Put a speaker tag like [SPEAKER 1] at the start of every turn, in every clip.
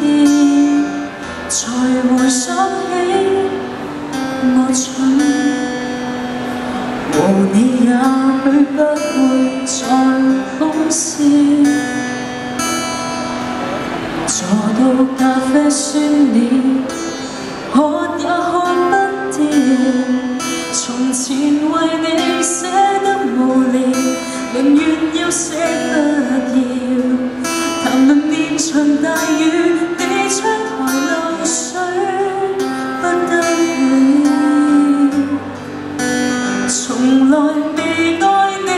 [SPEAKER 1] 天，才回想起我蠢，和你也許不會再風扇，坐到咖啡酸了，看也看不掂。從前為你寫得無聊，寧願要寫不要。談論連場大雨，你窗台流水不得了。從來未愛你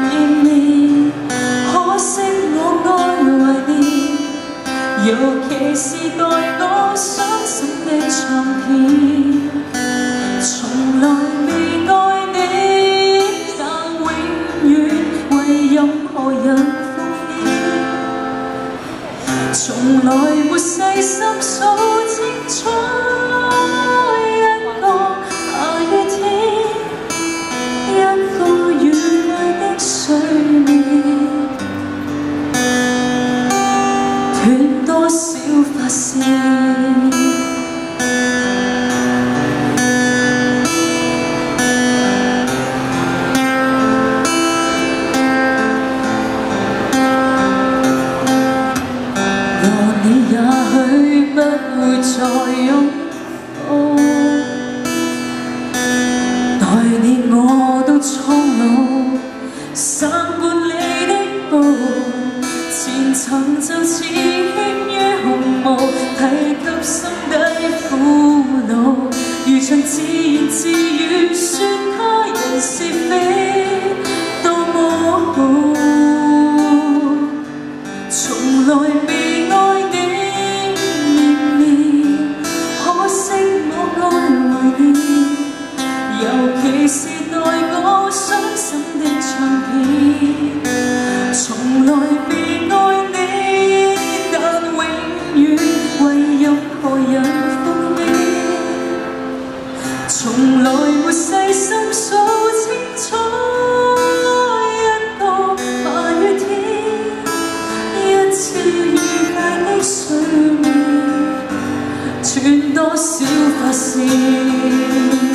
[SPEAKER 1] 綿綿，可惜我愛懷念，尤其是代我傷心的唱片。從來未愛你，但永遠為任何人奉獻。從來沒細心數清楚一個下雨天，一個愉快的睡眠，斷多少髮線。你也許不會再擁抱，待你我都蒼老，散半你的步，前塵就似輕於鴻毛，提及心底苦惱，如場自言自語，說他人是非多麼好，從來未愛你。尤其是代我傷心的唱片，從來未愛你，但永遠為任何人奉獻。從來沒細心數清楚一個下雨天，一次愉快的睡眠，斷多少髮線。